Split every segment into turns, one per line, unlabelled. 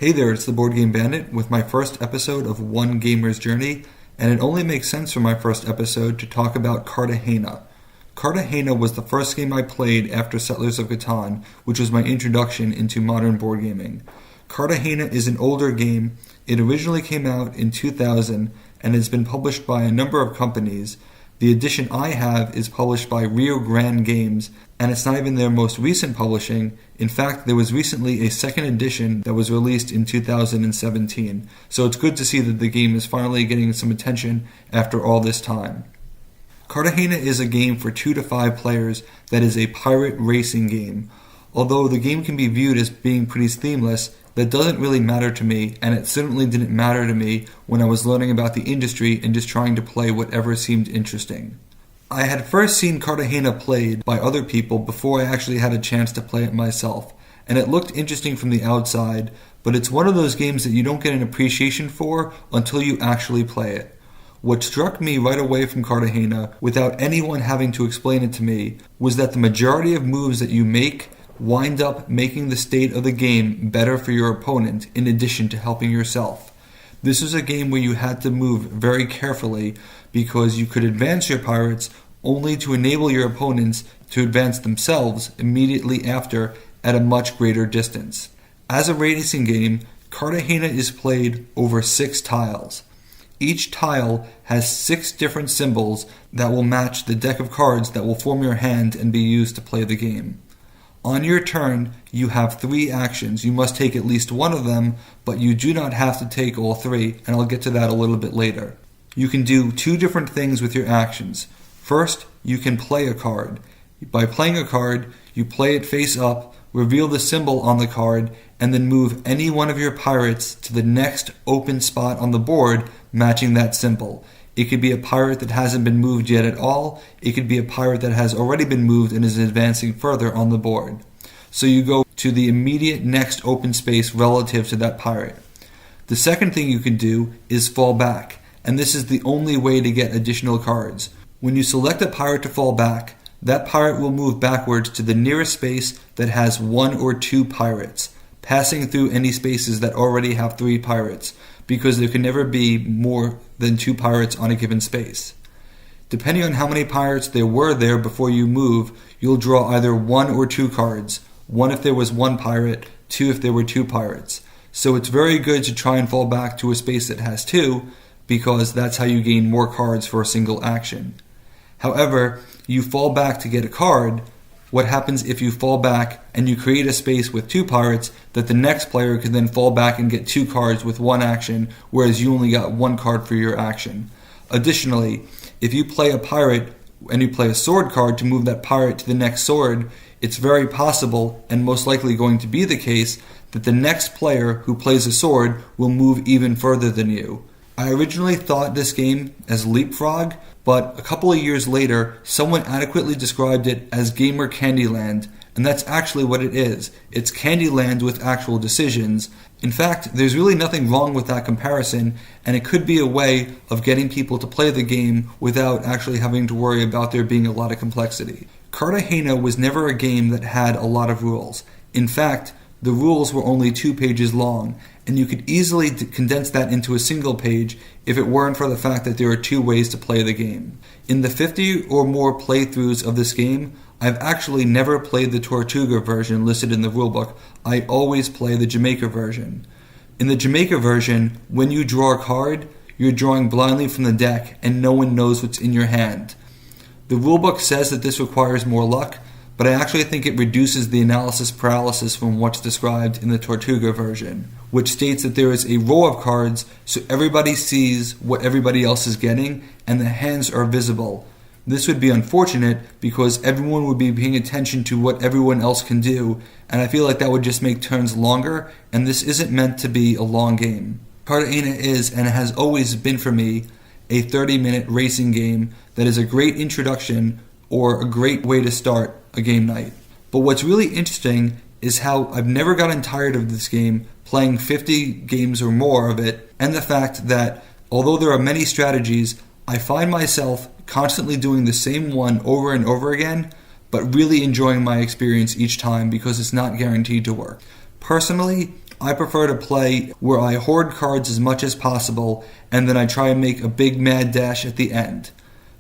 Hey there, it's the Board Game Bandit with my first episode of One Gamer's Journey, and it only makes sense for my first episode to talk about Cartagena. Cartagena was the first game I played after Settlers of Catan, which was my introduction into modern board gaming. Cartagena is an older game. It originally came out in 2000 and has been published by a number of companies. The edition I have is published by Rio Grande Games, and it's not even their most recent publishing. In fact, there was recently a second edition that was released in 2017, so it's good to see that the game is finally getting some attention after all this time. Cartagena is a game for 2 to 5 players that is a pirate racing game. Although the game can be viewed as being pretty themeless, that doesn't really matter to me, and it certainly didn't matter to me when I was learning about the industry and just trying to play whatever seemed interesting. I had first seen Cartagena played by other people before I actually had a chance to play it myself, and it looked interesting from the outside, but it's one of those games that you don't get an appreciation for until you actually play it. What struck me right away from Cartagena, without anyone having to explain it to me, was that the majority of moves that you make wind up making the state of the game better for your opponent in addition to helping yourself. This was a game where you had to move very carefully because you could advance your pirates only to enable your opponents to advance themselves immediately after at a much greater distance. As a racing game, Cartagena is played over 6 tiles. Each tile has 6 different symbols that will match the deck of cards that will form your hand and be used to play the game. On your turn, you have 3 actions. You must take at least one of them, but you do not have to take all 3, and I'll get to that a little bit later. You can do 2 different things with your actions. First, you can play a card. By playing a card, you play it face up, reveal the symbol on the card, and then move any one of your pirates to the next open spot on the board matching that symbol. It could be a pirate that hasn't been moved yet at all. It could be a pirate that has already been moved and is advancing further on the board. So you go to the immediate next open space relative to that pirate. The second thing you can do is fall back, and this is the only way to get additional cards. When you select a pirate to fall back, that pirate will move backwards to the nearest space that has 1 or 2 pirates, passing through any spaces that already have 3 pirates, because there can never be more than 2 pirates on a given space. Depending on how many pirates there were there before you move, you'll draw either 1 or 2 cards, 1 if there was 1 pirate, 2 if there were 2 pirates. So it's very good to try and fall back to a space that has 2, because that's how you gain more cards for a single action. However, you fall back to get a card. What happens if you fall back and you create a space with 2 pirates that the next player can then fall back and get 2 cards with 1 action, whereas you only got 1 card for your action. Additionally, if you play a pirate and you play a sword card to move that pirate to the next sword, it's very possible, and most likely going to be the case, that the next player who plays a sword will move even further than you. I originally thought this game as Leapfrog, but a couple of years later, someone adequately described it as Gamer Candyland, and that's actually what it is. It's Candyland with actual decisions. In fact, there's really nothing wrong with that comparison, and it could be a way of getting people to play the game without actually having to worry about there being a lot of complexity. Cartagena was never a game that had a lot of rules. In fact, the rules were only 2 pages long, and you could easily condense that into a single page if it weren't for the fact that there are 2 ways to play the game. In the 50 or more playthroughs of this game, I've actually never played the Tortuga version listed in the rulebook. I always play the Jamaica version. In the Jamaica version, when you draw a card, you're drawing blindly from the deck and no one knows what's in your hand. The rulebook says that this requires more luck, but I actually think it reduces the analysis paralysis from what's described in the Tortuga version, which states that there is a row of cards so everybody sees what everybody else is getting and the hands are visible. This would be unfortunate because everyone would be paying attention to what everyone else can do, and I feel like that would just make turns longer, and this isn't meant to be a long game. Cartagena is, and has always been for me, a 30-minute racing game that is a great introduction or a great way to start a game night. But what's really interesting is how I've never gotten tired of this game, playing 50 games or more of it, and the fact that although there are many strategies, I find myself constantly doing the same one over and over again, but really enjoying my experience each time because it's not guaranteed to work. Personally, I prefer to play where I hoard cards as much as possible and then I try and make a big mad dash at the end.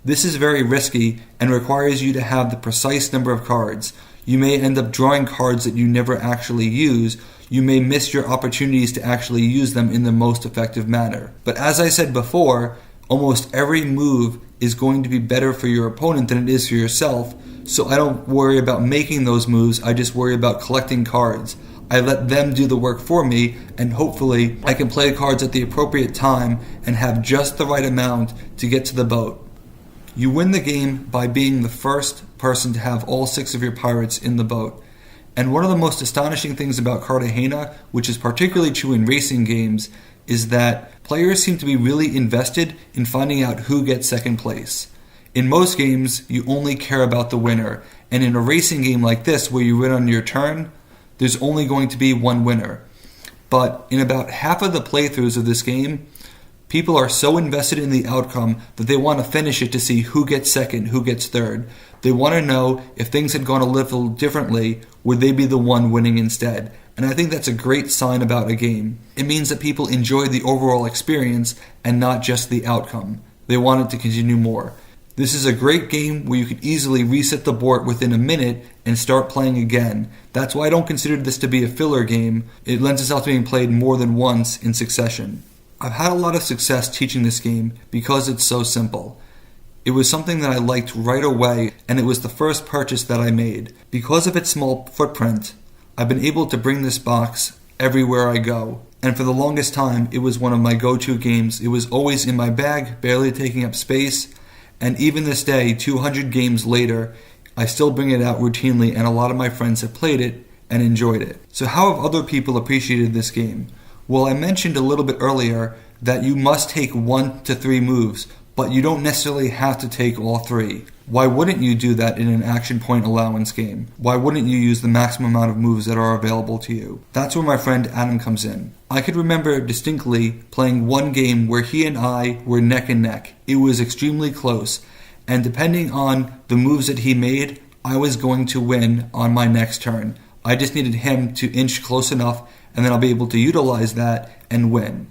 This is very risky and requires you to have the precise number of cards. You may end up drawing cards that you never actually use. You may miss your opportunities to actually use them in the most effective manner. But as I said before, almost every move is going to be better for your opponent than it is for yourself, so I don't worry about making those moves, I just worry about collecting cards. I let them do the work for me, and hopefully I can play cards at the appropriate time and have just the right amount to get to the boat. You win the game by being the first person to have all 6 of your pirates in the boat. And one of the most astonishing things about Cartagena, which is particularly true in racing games, is that players seem to be really invested in finding out who gets second place. In most games, you only care about the winner, and in a racing game like this where you win on your turn, there's only going to be one winner. But in about half of the playthroughs of this game, people are so invested in the outcome that they want to finish it to see who gets second, who gets third. They want to know if things had gone a little differently, would they be the one winning instead? And I think that's a great sign about a game. It means that people enjoy the overall experience and not just the outcome. They want it to continue more. This is a great game where you could easily reset the board within a minute and start playing again. That's why I don't consider this to be a filler game. It lends itself to being played more than once in succession. I've had a lot of success teaching this game because it's so simple. It was something that I liked right away, and it was the first purchase that I made. Because of its small footprint, I've been able to bring this box everywhere I go. And for the longest time, it was one of my go-to games. It was always in my bag, barely taking up space. And even this day, 200 games later, I still bring it out routinely, and a lot of my friends have played it and enjoyed it. So how have other people appreciated this game? Well, I mentioned a little bit earlier that you must take 1 to 3 moves, but you don't necessarily have to take all 3. Why wouldn't you do that in an action point allowance game? Why wouldn't you use the maximum amount of moves that are available to you? That's where my friend Adam comes in. I could remember distinctly playing one game where he and I were neck and neck. It was extremely close, and depending on the moves that he made, I was going to win on my next turn. I just needed him to inch close enough, and then I'll be able to utilize that and win.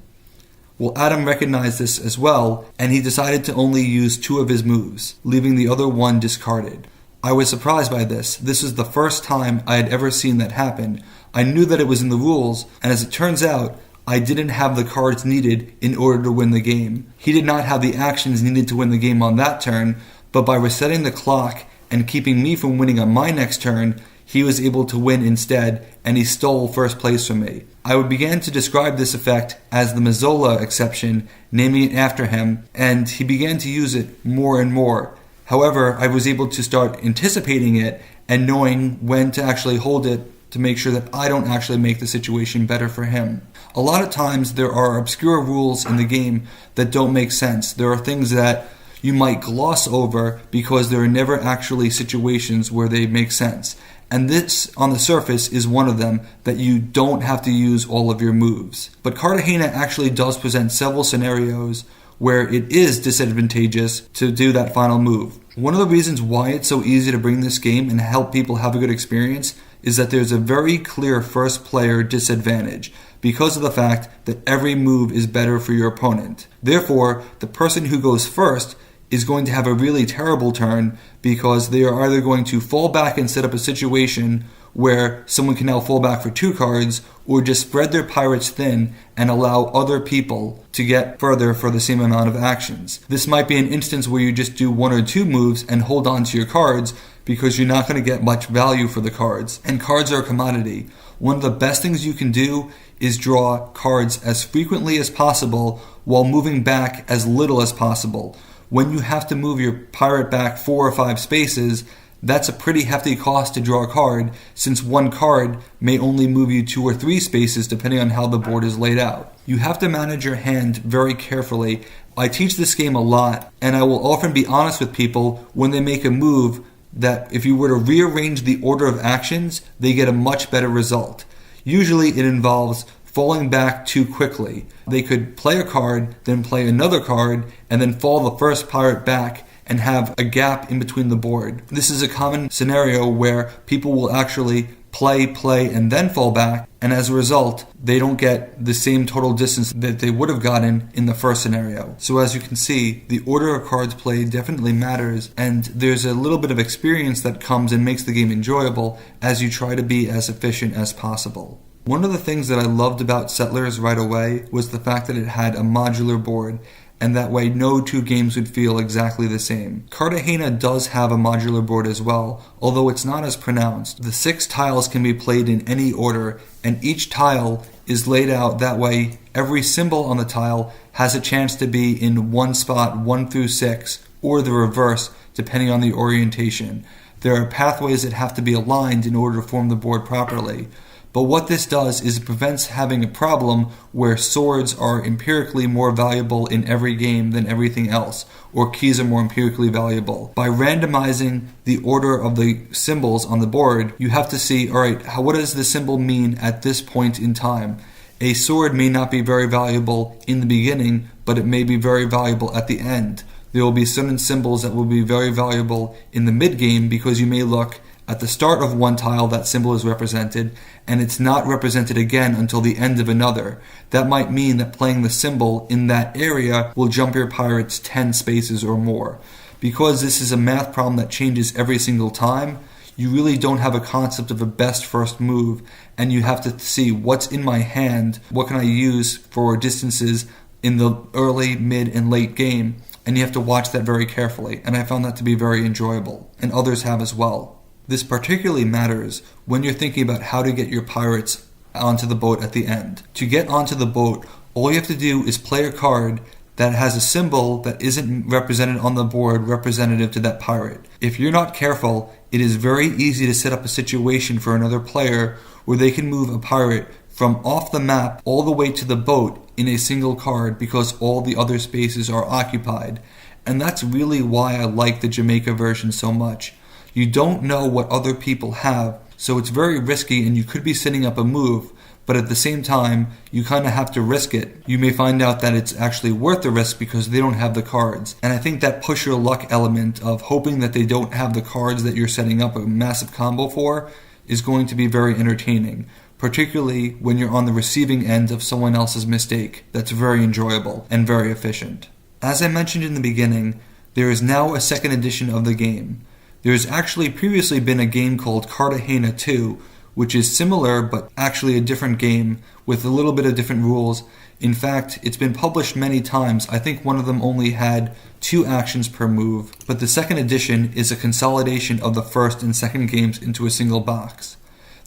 Well, Adam recognized this as well, and he decided to only use 2 of his moves, leaving the other 1 discarded. I was surprised by this. This is the first time I had ever seen that happen. I knew that it was in the rules, and as it turns out, I didn't have the cards needed in order to win the game. He did not have the actions needed to win the game on that turn, but by resetting the clock and keeping me from winning on my next turn, he was able to win instead, and he stole first place from me. I began to describe this effect as the Mazzola exception, naming it after him, and he began to use it more and more. However, I was able to start anticipating it and knowing when to actually hold it to make sure that I don't actually make the situation better for him. A lot of times there are obscure rules in the game that don't make sense. There are things that you might gloss over because there are never actually situations where they make sense. And this, on the surface, is one of them, that you don't have to use all of your moves. But Cartagena actually does present several scenarios where it is disadvantageous to do that final move. One of the reasons why it's so easy to bring this game and help people have a good experience is that there's a very clear first player disadvantage because of the fact that every move is better for your opponent. Therefore, the person who goes first is going to have a really terrible turn because they are either going to fall back and set up a situation where someone can now fall back for 2 cards, or just spread their pirates thin and allow other people to get further for the same amount of actions. This might be an instance where you just do 1 or 2 moves and hold on to your cards because you're not going to get much value for the cards. And cards are a commodity. One of the best things you can do is draw cards as frequently as possible while moving back as little as possible. When you have to move your pirate back 4 or 5 spaces, that's a pretty hefty cost to draw a card, since one card may only move you 2 or 3 spaces depending on how the board is laid out. You have to manage your hand very carefully. I teach this game a lot, and I will often be honest with people when they make a move that if you were to rearrange the order of actions, they get a much better result. Usually it involves falling back too quickly. They could play a card, then play another card, and then fall the first pirate back and have a gap in between the board. This is a common scenario where people will actually play, and then fall back, and as a result, they don't get the same total distance that they would have gotten in the first scenario. So as you can see, the order of cards played definitely matters, and there's a little bit of experience that comes and makes the game enjoyable as you try to be as efficient as possible. One of the things that I loved about Settlers right away was the fact that it had a modular board, and that way no two games would feel exactly the same. Cartagena does have a modular board as well, although it's not as pronounced. The 6 tiles can be played in any order, and each tile is laid out that way every symbol on the tile has a chance to be in one spot 1 through 6, or the reverse, depending on the orientation. There are pathways that have to be aligned in order to form the board properly. But what this does is it prevents having a problem where swords are empirically more valuable in every game than everything else, or keys are more empirically valuable. By randomizing the order of the symbols on the board, you have to see, alright, what does the symbol mean at this point in time? A sword may not be very valuable in the beginning, but it may be very valuable at the end. There will be certain symbols that will be very valuable in the mid-game because you may look at the start of one tile that symbol is represented, and it's not represented again until the end of another. That might mean that playing the symbol in that area will jump your pirates 10 spaces or more. Because this is a math problem that changes every single time, you really don't have a concept of a best first move, and you have to see what's in my hand, what can I use for distances in the early, mid, and late game, and you have to watch that very carefully, and I found that to be very enjoyable, and others have as well. This particularly matters when you're thinking about how to get your pirates onto the boat at the end. To get onto the boat, all you have to do is play a card that has a symbol that isn't represented on the board representative to that pirate. If you're not careful, it is very easy to set up a situation for another player where they can move a pirate from off the map all the way to the boat in a single card because all the other spaces are occupied. And that's really why I like the Jamaica version so much. You don't know what other people have, so it's very risky and you could be setting up a move, but at the same time, you kind of have to risk it. You may find out that it's actually worth the risk because they don't have the cards. And I think that push your luck element of hoping that they don't have the cards that you're setting up a massive combo for is going to be very entertaining, particularly when you're on the receiving end of someone else's mistake. That's very enjoyable and very efficient. As I mentioned in the beginning, there is now a second edition of the game. There's actually previously been a game called Cartagena 2, which is similar but actually a different game with a little bit of different rules. In fact, it's been published many times. I think one of them only had 2 actions per move, but the second edition is a consolidation of the first and second games into a single box.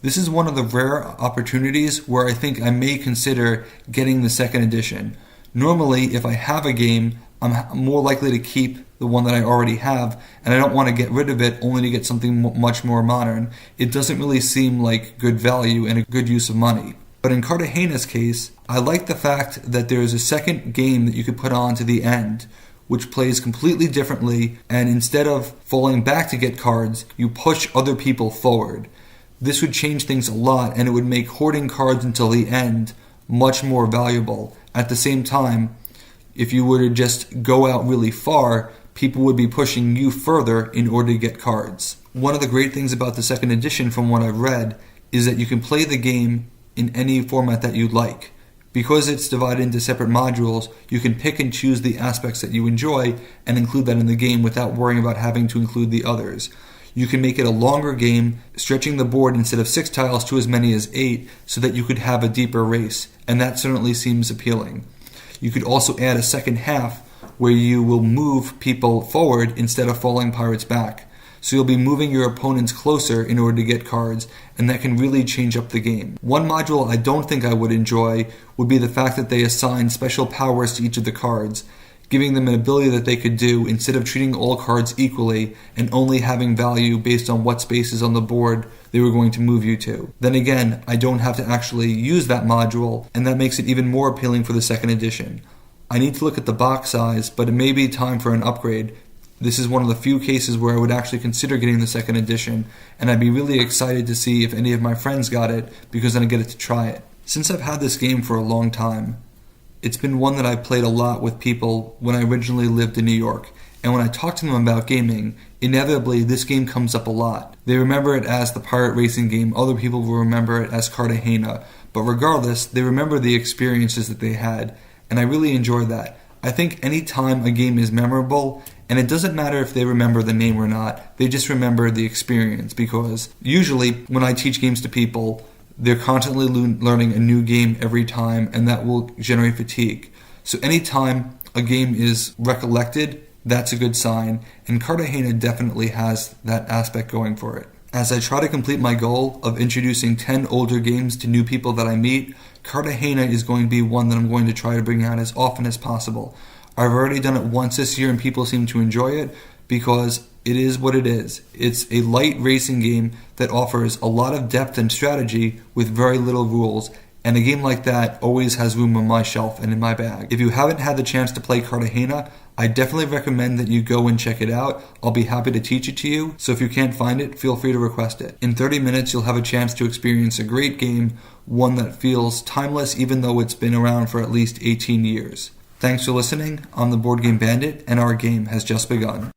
This is one of the rare opportunities where I think I may consider getting the second edition. Normally, if I have a game, I'm more likely to keep the one that I already have, and I don't want to get rid of it only to get something much more modern. It doesn't really seem like good value and a good use of money. But in Cartagena's case, I like the fact that there is a second game that you could put on to the end, which plays completely differently, and instead of falling back to get cards, you push other people forward. This would change things a lot, and it would make hoarding cards until the end much more valuable. At the same time, if you were to just go out really far, people would be pushing you further in order to get cards. One of the great things about the second edition, from what I've read, is that you can play the game in any format that you'd like. Because it's divided into separate modules, you can pick and choose the aspects that you enjoy and include that in the game without worrying about having to include the others. You can make it a longer game, stretching the board instead of 6 tiles to as many as 8 so that you could have a deeper race, and that certainly seems appealing. You could also add a second half where you will move people forward instead of falling pirates back. So you'll be moving your opponents closer in order to get cards, and that can really change up the game. One module I don't think I would enjoy would be the fact that they assign special powers to each of the cards, giving them an ability that they could do instead of treating all cards equally and only having value based on what spaces on the board they were going to move you to. Then again, I don't have to actually use that module, and that makes it even more appealing for the second edition. I need to look at the box size, but it may be time for an upgrade. This is one of the few cases where I would actually consider getting the second edition, and I'd be really excited to see if any of my friends got it, because then I get to try it. Since I've had this game for a long time, it's been one that I played a lot with people when I originally lived in New York, and when I talk to them about gaming, inevitably this game comes up a lot. They remember it as the pirate racing game, other people will remember it as Cartagena, but regardless, they remember the experiences that they had, and I really enjoy that. I think any time a game is memorable, and it doesn't matter if they remember the name or not, they just remember the experience, because usually when I teach games to people, they're constantly learning a new game every time, and that will generate fatigue. So anytime a game is recollected, that's a good sign, and Cartagena definitely has that aspect going for it. As I try to complete my goal of introducing 10 older games to new people that I meet, Cartagena is going to be one that I'm going to try to bring out as often as possible. I've already done it once this year and people seem to enjoy it because it is what it is. It's a light racing game that offers a lot of depth and strategy with very little rules, and a game like that always has room on my shelf and in my bag. If you haven't had the chance to play Cartagena, I definitely recommend that you go and check it out. I'll be happy to teach it to you, so if you can't find it, feel free to request it. In 30 minutes, you'll have a chance to experience a great game, one that feels timeless even though it's been around for at least 18 years. Thanks for listening. I'm the Board Game Bandit, and our game has just begun.